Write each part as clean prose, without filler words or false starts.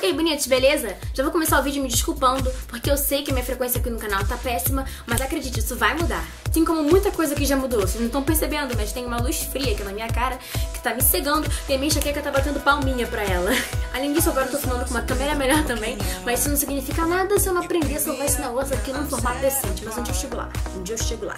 aí, bonitos, beleza? Já vou começar o vídeo me desculpando, porque eu sei que a minha frequência aqui no canal tá péssima, mas acredite, isso vai mudar. Assim como muita coisa que já mudou, vocês não estão percebendo, mas tem uma luz fria aqui na minha cara que tá me cegando e a minha enxaqueca tá batendo palminha pra ela. Além disso, agora eu tô filmando com uma câmera melhor também, mas isso não significa nada se eu não aprender a salvar esse negócio aqui num formato decente, mas um dia eu chego lá, um dia eu chego lá.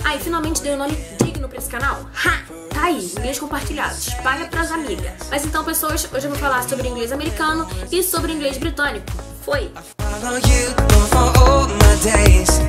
Ah, e finalmente dei um nome digno pra esse canal. Ha! Tá aí, inglês compartilhado, espalha pras amigas. Mas então, pessoas, hoje eu vou falar sobre inglês americano e sobre inglês britânico. Foi!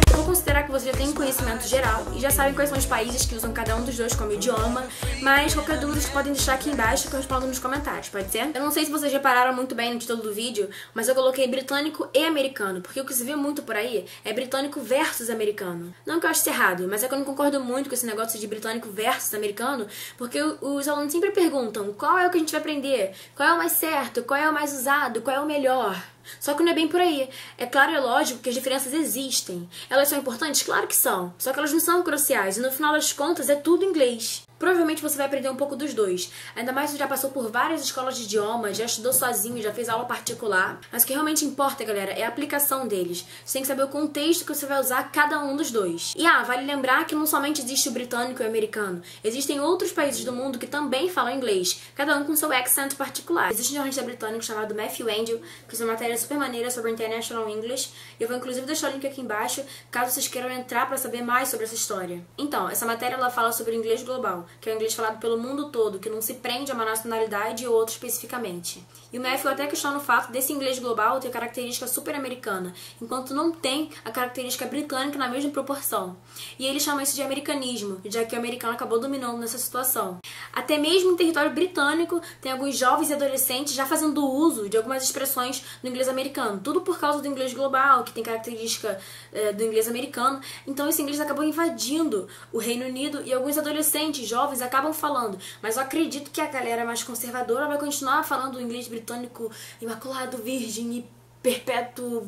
Eu vou considerar que vocês já têm conhecimento geral e já sabem quais são os países que usam cada um dos dois como idioma, mas qualquer dúvida vocês podem deixar aqui embaixo que eu respondo nos comentários, pode ser? Eu não sei se vocês repararam muito bem no título do vídeo, mas eu coloquei britânico e americano, porque o que se vê muito por aí é britânico versus americano. Não que eu ache isso errado, mas é que eu não concordo muito com esse negócio de britânico versus americano, porque os alunos sempre perguntam qual é o que a gente vai aprender, qual é o mais certo, qual é o mais usado, qual é o melhor. Só que não é bem por aí. É claro e é lógico que as diferenças existem. Elas são importantes? Claro que são. Só que elas não são cruciais. E no final das contas é tudo inglês. Provavelmente você vai aprender um pouco dos dois. Ainda mais se já passou por várias escolas de idiomas, já estudou sozinho, já fez aula particular. Mas o que realmente importa, galera, é a aplicação deles. Você tem que saber o contexto que você vai usar cada um dos dois. E vale lembrar que não somente existe o britânico e o americano. Existem outros países do mundo que também falam inglês, cada um com seu accent particular. Existe um jornalista britânico chamado Matthew Angel, que fez uma matéria super maneira sobre International English. Eu vou inclusive deixar o link aqui embaixo, caso vocês queiram entrar para saber mais sobre essa história. Então, essa matéria ela fala sobre o inglês global, que é o inglês falado pelo mundo todo, que não se prende a uma nacionalidade ou outra especificamente. E o Matthew até questiona o fato desse inglês global ter característica super americana, enquanto não tem a característica britânica na mesma proporção. E ele chama isso de americanismo, já que o americano acabou dominando nessa situação. Até mesmo em território britânico, tem alguns jovens e adolescentes já fazendo uso de algumas expressões do inglês americano, tudo por causa do inglês global, que tem característica do inglês americano. Então esse inglês acabou invadindo o Reino Unido e alguns adolescentes jovens acabam falando, mas eu acredito que a galera mais conservadora vai continuar falando o inglês britânico imaculado, virgem e perpétuo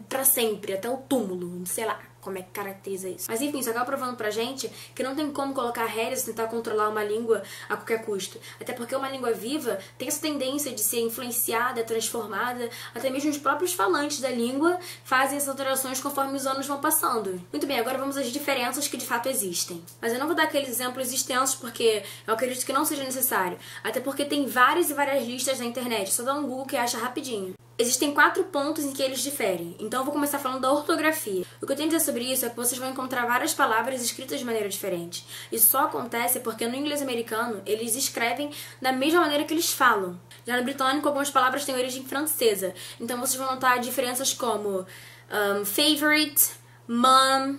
pra sempre, até o túmulo, sei lá como é que caracteriza isso. Mas enfim, isso acaba provando pra gente que não tem como colocar regras e tentar controlar uma língua a qualquer custo. Até porque uma língua viva tem essa tendência de ser influenciada, transformada, até mesmo os próprios falantes da língua fazem essas alterações conforme os anos vão passando. Muito bem, agora vamos às diferenças que de fato existem. Mas eu não vou dar aqueles exemplos extensos porque eu acredito que não seja necessário. Até porque tem várias e várias listas na internet, só dá um Google que acha rapidinho. Existem 4 pontos em que eles diferem, então eu vou começar falando da ortografia. O que eu tenho a dizer sobre isso é que vocês vão encontrar várias palavras escritas de maneira diferente. Isso só acontece porque no inglês americano eles escrevem da mesma maneira que eles falam. Já no britânico algumas palavras têm origem francesa, então vocês vão notar diferenças como favorite, mom,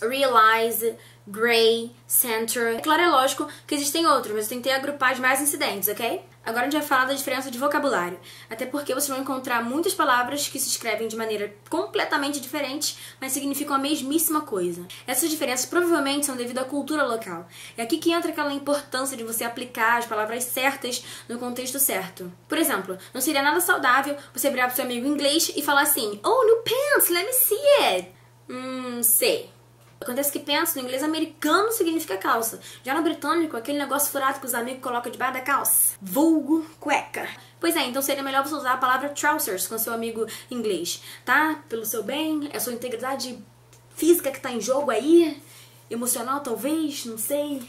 realize, grey, center. É claro, é lógico que existem outros, mas eu tentei agrupar as mais incidentes, ok? Agora a gente vai falar da diferença de vocabulário, até porque vocês vão encontrar muitas palavras que se escrevem de maneira completamente diferente, mas significam a mesmíssima coisa. Essas diferenças provavelmente são devido à cultura local. É aqui que entra aquela importância de você aplicar as palavras certas no contexto certo. Por exemplo, não seria nada saudável você virar pro seu amigo inglês e falar assim: "Oh, new pants, let me see it." Sei. Acontece que pants no inglês americano significa calça. Já no britânico, aquele negócio furado que os amigos colocam debaixo da calça. Vulgo cueca. Pois é, então seria melhor você usar a palavra trousers com seu amigo inglês, tá? Pelo seu bem, é a sua integridade física que tá em jogo aí. Emocional talvez, não sei.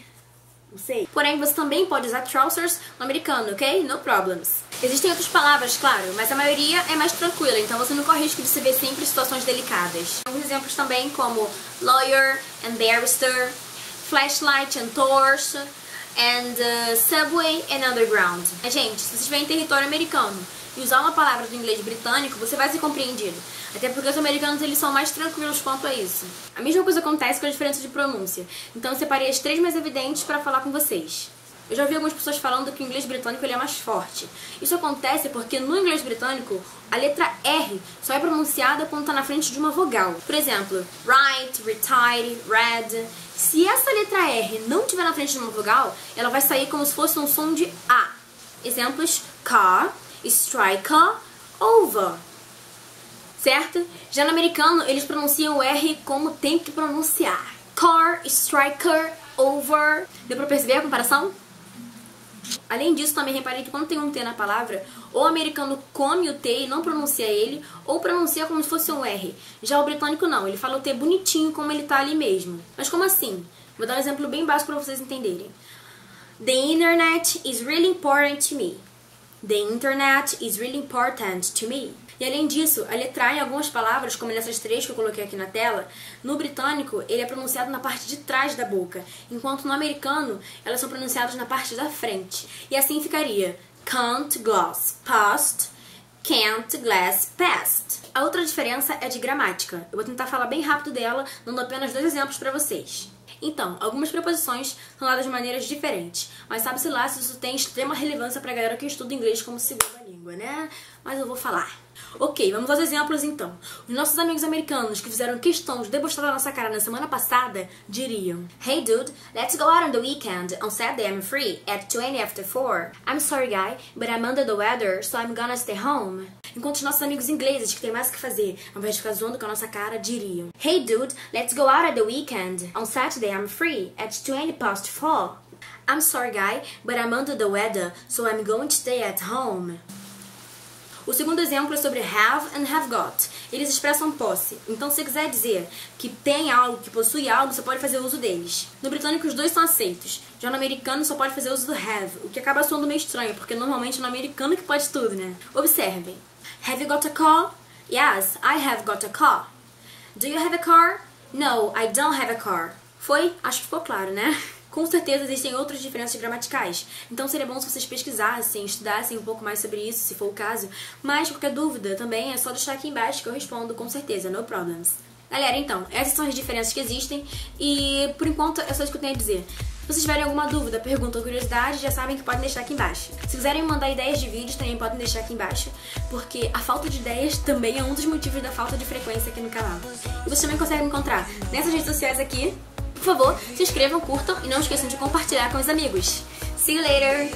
Não sei. Porém, você também pode usar trousers no americano, ok? No problems. Existem outras palavras, claro, mas a maioria é mais tranquila, então você não corre risco de se ver sempre em situações delicadas. Alguns exemplos também como lawyer and barrister, flashlight and torch, and subway and underground. Gente, se você estiver em território americano e usar uma palavra do inglês britânico, você vai ser compreendido. Até porque os americanos eles são mais tranquilos quanto a isso. A mesma coisa acontece com a diferença de pronúncia. Então eu separei as 3 mais evidentes para falar com vocês. Eu já ouvi algumas pessoas falando que o inglês britânico ele é mais forte. Isso acontece porque no inglês britânico a letra R só é pronunciada quando está na frente de uma vogal. Por exemplo, right, retire, read. Se essa letra R não estiver na frente de uma vogal, ela vai sair como se fosse um som de A. Exemplos: car, striker, over. Certo? Já no americano, eles pronunciam o R como tem que pronunciar. Car, striker, over. Deu pra perceber a comparação? Além disso, também reparei que quando tem um T na palavra, ou o americano come o T e não pronuncia ele, ou pronuncia como se fosse um R. Já o britânico não, ele fala o T bonitinho como ele tá ali mesmo. Mas como assim? Vou dar um exemplo bem básico para vocês entenderem. The internet is really important to me. The internet is really important to me. E além disso, a letra A em algumas palavras, como nessas três que eu coloquei aqui na tela, no britânico ele é pronunciado na parte de trás da boca, enquanto no americano elas são pronunciadas na parte da frente. E assim ficaria can't glass past, can't glass past. A outra diferença é de gramática. Eu vou tentar falar bem rápido dela, dando apenas 2 exemplos para vocês. Então, algumas preposições são dadas de maneiras diferentes, mas sabe-se lá se isso tem extrema relevância para a galera que estuda inglês como segunda língua, né? Mas eu vou falar. Ok, vamos aos exemplos então. Os nossos amigos americanos que fizeram questão de debochar da nossa cara na semana passada diriam: Hey dude, let's go out on the weekend. On Saturday I'm free at 20 after 4. I'm sorry guy, but I'm under the weather, so I'm gonna stay home. Enquanto os nossos amigos ingleses que têm mais o que fazer, ao invés de ficar zoando com a nossa cara, diriam: Hey dude, let's go out at the weekend. On Saturday I'm free at 20 past 4. I'm sorry guy, but I'm under the weather, so I'm going to stay at home. O segundo exemplo é sobre have and have got. Eles expressam posse. Então, se você quiser dizer que tem algo, que possui algo, você pode fazer uso deles. No britânico, os dois são aceitos. Já no americano, só pode fazer uso do have, o que acaba soando meio estranho, porque normalmente é no americano que pode tudo, né? Observem. Have you got a car? Yes, I have got a car. Do you have a car? No, I don't have a car. Foi? Acho que ficou claro, né? Com certeza existem outras diferenças gramaticais, então seria bom se vocês pesquisassem, estudassem um pouco mais sobre isso, se for o caso, mas qualquer dúvida também é só deixar aqui embaixo que eu respondo com certeza, no problems. Galera, então, essas são as diferenças que existem e por enquanto é só isso que eu tenho a dizer. Se vocês tiverem alguma dúvida, pergunta ou curiosidade, já sabem que podem deixar aqui embaixo. Se quiserem mandar ideias de vídeos, também podem deixar aqui embaixo, porque a falta de ideias também é um dos motivos da falta de frequência aqui no canal. E vocês também conseguem me encontrar nessas redes sociais aqui. Por favor, se inscrevam, curtam e não esqueçam de compartilhar com os amigos. See you later!